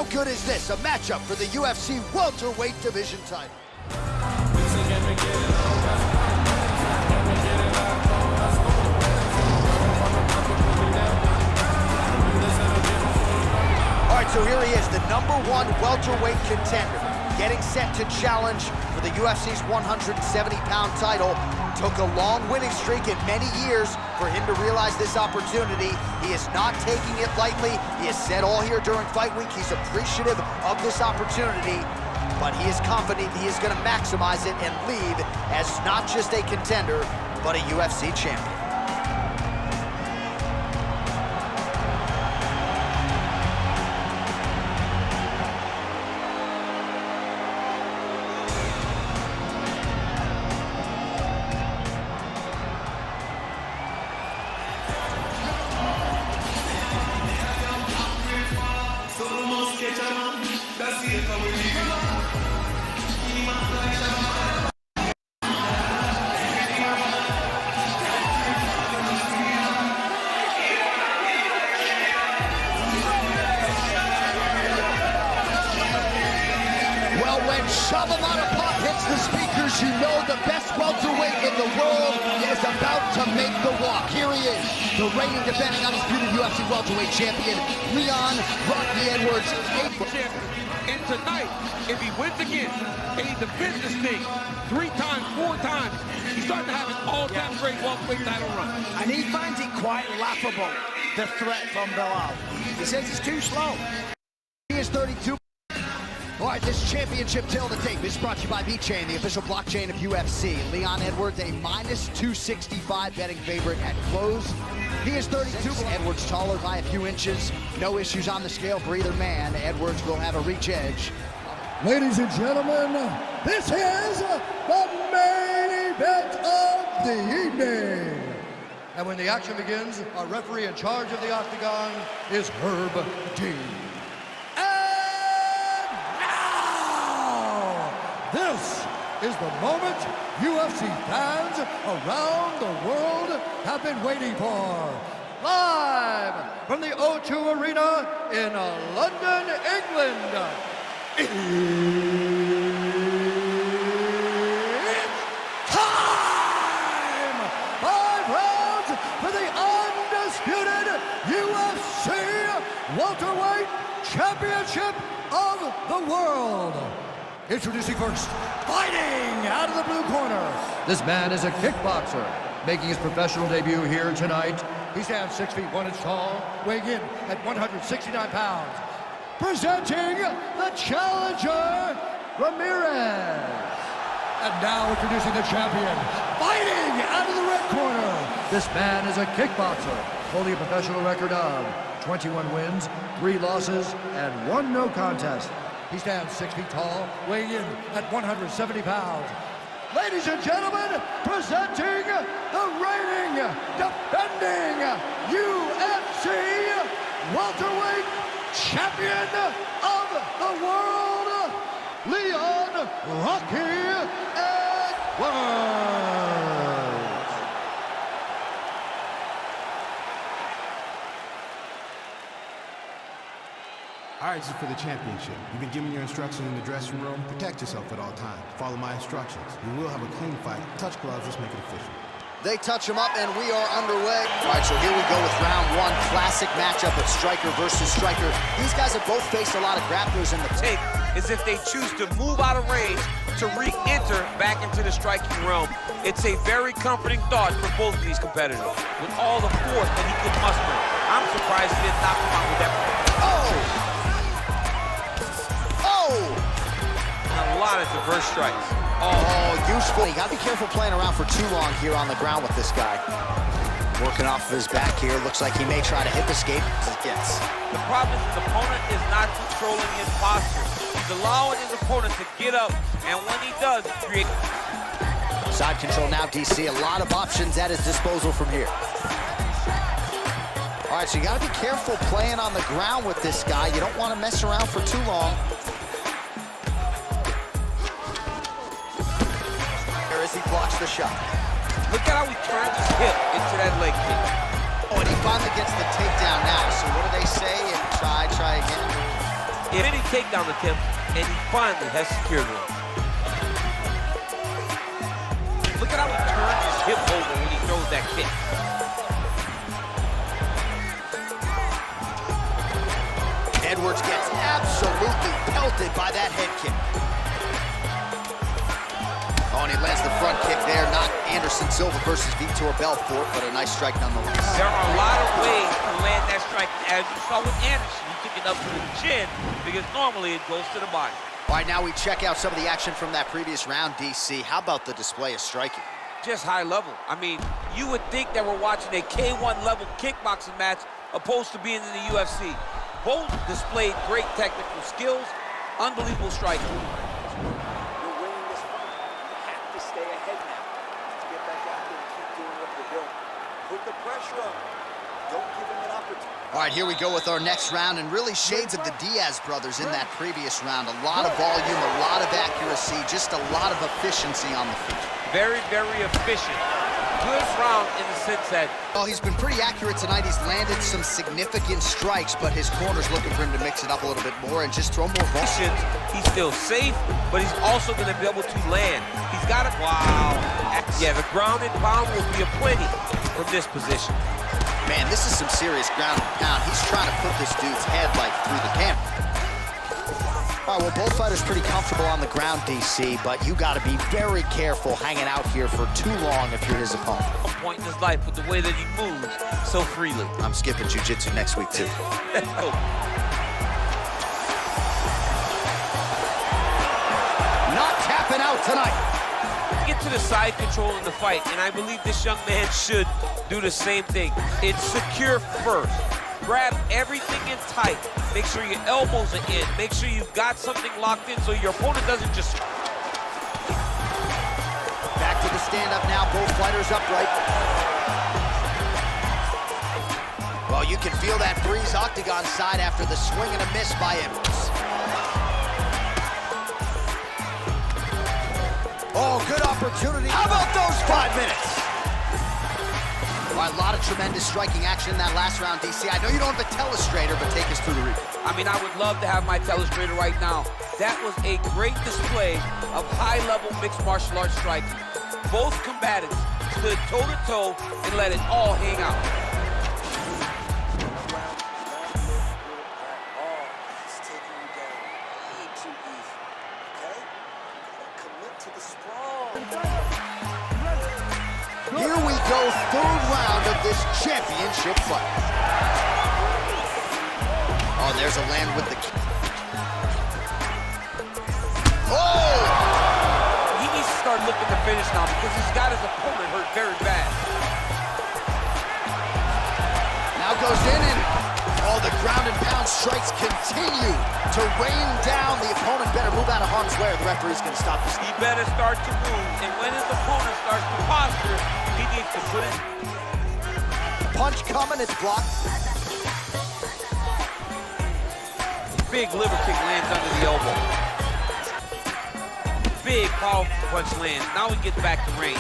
How good is this? A matchup for the UFC Welterweight division title. All right, so here he is, the #1 welterweight contender, getting set to challenge for the UFC's 170-pound title. Took a long winning streak in many years for him to realize this opportunity. He is not taking it lightly. He has said all here during fight week he's appreciative of this opportunity, but he is confident he is going to maximize it and leave as not just a contender, but a UFC champion. Well, when Shabalala hits the speakers, you know the best welterweight in the world is about to make the walk. Here he is, the reigning defending undisputed UFC welterweight champion, Leon Rocky Edwards. And tonight, if he wins again, and he defends this thing 3 times, 4 times, he's starting to have an all-time great welterweight title run. And he finds it quite laughable, the threat from Bilal. He says he's too slow. He is 32. All right, this championship tale of the tape is brought to you by VeChain, the official blockchain of UFC. Leon Edwards, a -265 betting favorite at close. He is 32. Edwards taller by a few inches. No issues on the scale for either man. Edwards will have a reach edge. Ladies and gentlemen, this is the main event of the evening. And when the action begins, our referee in charge of the octagon is Herb Dean. This is the moment UFC fans around the world have been waiting for. Live from the O2 Arena in London, England. It's time! 5 rounds for the undisputed UFC Welterweight Championship of the world. Introducing first, fighting out of the blue corner. This man is a kickboxer, making his professional debut here tonight. He stands 6 feet 1 inch tall, weighing in at 169 pounds. Presenting the challenger, Ramirez. And now introducing the champion, fighting out of the red corner. This man is a kickboxer, holding a professional record of 21 wins, 3 losses, and 1 no contest. He stands 6 feet tall, weighing in at 170 pounds. Ladies and gentlemen, presenting the reigning, defending UFC Welterweight Champion of the World, Leon Rocky Edwards. All right, this is for the championship. You've been given your instructions in the dressing room. Protect yourself at all times. Follow my instructions. We will have a clean fight. Touch gloves, let's make it official. They touch him up, and we are underway. All right, so here we go with round 1. Classic matchup of striker versus striker. These guys have both faced a lot of grapplers in the Take is if they choose to move out of range to re-enter back into the striking realm. It's a very comforting thought for both of these competitors. With all the force that he could muster, I'm surprised he didn't knock him out with that. A lot of diverse strikes. Useful. You gotta be careful playing around for too long here on the ground with this guy. Working off of his back here. Looks like he may try to hip escape as it gets. The problem is his opponent is not controlling his posture. He's allowing his opponent to get up, and when he does, create... Side control now, DC. A lot of options at his disposal from here. All right, so you gotta be careful playing on the ground with this guy. You don't want to mess around for too long. As he blocks the shot. Look at how he turns his hip into that leg kick. Oh, and he finally gets the takedown now. So what do they say? Try again. many takedown attempts, and he finally has secured one. Look at how he turns his hip over when he throws that kick. Edwards gets absolutely pelted by that head kick. Oh, and he lands the front kick there. Not Anderson Silva versus Vitor Belfort, but a nice strike nonetheless. There are a lot of ways to land that strike. As you saw with Anderson, he took it up to the chin because normally it goes to the body. All right, now we check out some of the action from that previous round, DC. How about the display of striking? Just high level. I mean, you would think that we're watching a K1 level kickboxing match opposed to being in the UFC. Both displayed great technical skills, unbelievable striking. You're winning this fight. You have to stay ahead now. Get back out there and keep doing what you're doing. Put the pressure on him. Don't give him an opportunity. All right, here we go with our next round, and really shades of the Diaz brothers in that previous round. A lot of volume, a lot of accuracy, just a lot of efficiency on the feet. Very, very efficient. Good round in the sense that... Well, he's been pretty accurate tonight. He's landed some significant strikes, but his corner's looking for him to mix it up a little bit more and just throw more balls. He's still safe, but he's also going to be able to land. He's got it. Wow. Yeah, the ground and pound will be aplenty from this position. Man, this is some serious ground and pound. He's trying to put this dude's head, like, through the camera. All right, well, both fighters pretty comfortable on the ground, DC, but you got to be very careful hanging out here for too long if you're his opponent. A point in his life with the way that he moves so freely. I'm skipping jiu-jitsu next week, too. Not tapping out tonight. Get to the side control in the fight, and I believe this young man should do the same thing. It's secure first. Grab everything in tight. Make sure your elbows are in. Make sure you've got something locked in so your opponent doesn't just... Back to the stand-up now. Both fighters upright. Well, you can feel that breeze octagon side after the swing and a miss by Edwards. Oh, good opportunity. How about those 5 minutes? All right, a lot of tremendous striking action in that last round, DC. I know you don't have a telestrator, but take us through the replay. I mean, I would love to have my telestrator right now. That was a great display of high-level mixed martial arts striking. Both combatants stood toe-to-toe and let it all hang out. Here we go, third round of this championship fight. Oh, there's a land with the... Oh! He needs to start looking to finish now because he's got his opponent hurt very bad. Now goes in and... Oh, the ground and pound strikes continue to rain down. The opponent better move out of harm's way or the referee's going to stop this. He better start to move, and when his opponent starts to posture, he needs to put it. Punch coming, it's blocked. Big liver kick lands under the elbow. Big, powerful punch lands. Now he gets back to range.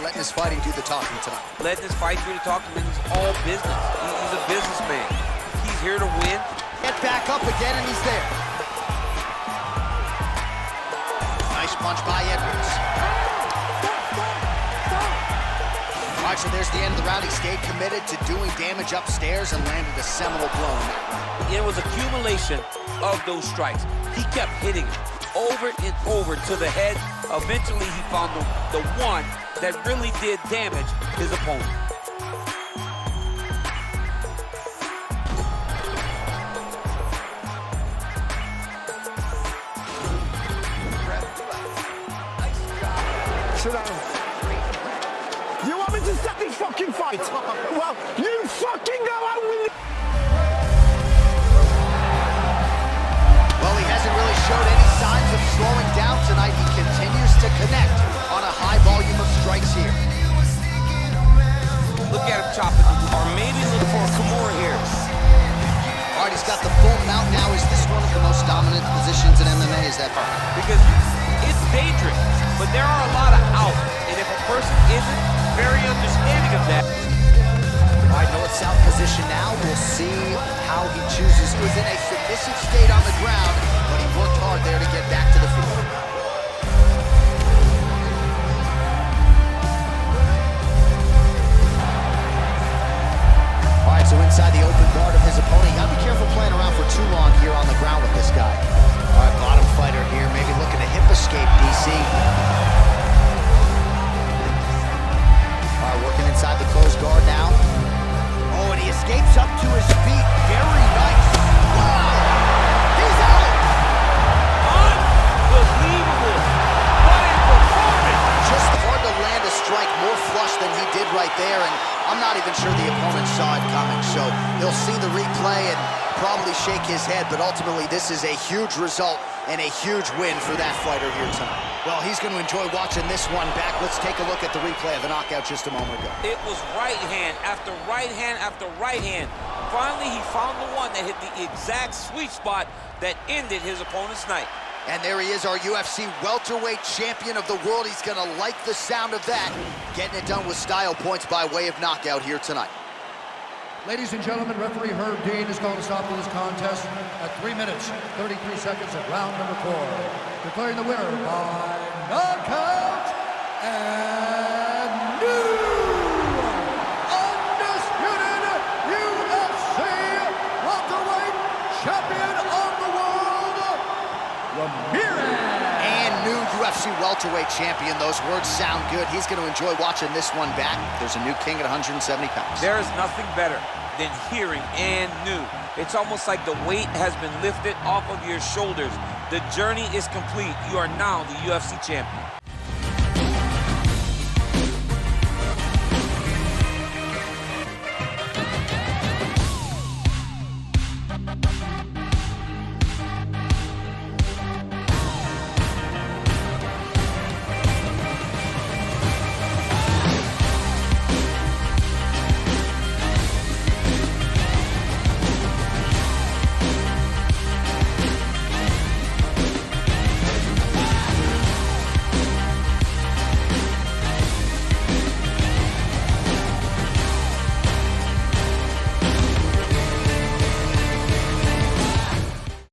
Letting his fighting do the talking tonight. Letting his fight do the talking, and it's all business. He's a businessman. He's here to win. Get back up again, and he's there. Nice punch by Edwards. All right, so there's the end of the round. He stayed committed to doing damage upstairs and landed a seminal blow. It was accumulation of those strikes. He kept hitting it over and over to the head. Eventually, he found the one that really did damage his opponent. Sit down. You want me to stop this fucking fight? Well, you fucking go out with it. Well, he hasn't really showed any signs of slowing down tonight. He continues to connect on a high volume of strikes here. Look at him chopping, or maybe look for a Kimura here. All right, he's got the full mount now. Is this one of the most dominant positions in MMA? Is that part? Because it's dangerous, but there are a lot of outs, and if a person isn't very understanding of that. All right, north-south position now. We'll see how he chooses. He was in a submissive state there, and I'm not even sure the opponent saw it coming. So he'll see the replay and probably shake his head, but ultimately this is a huge result and a huge win for that fighter here tonight. Well, he's going to enjoy watching this one back. Let's take a look at the replay of the knockout just a moment ago. It was right hand after right hand after right hand. Finally, he found the one that hit the exact sweet spot that ended his opponent's night. And there he is, our UFC welterweight champion of the world. He's going to like the sound of that. Getting it done with style points by way of knockout here tonight. Ladies and gentlemen, referee Herb Dean is going to stop this contest at 3 minutes, 33 seconds of round number 4. Declaring the winner by knockout and new undisputed UFC welterweight champion of the world, Ramirez. And new UFC welterweight champion. Those words sound good. He's going to enjoy watching this one back. There's a new king at 170 pounds. There is nothing better than hearing "and new." It's almost like the weight has been lifted off of your shoulders. The journey is complete. You are now the UFC champion.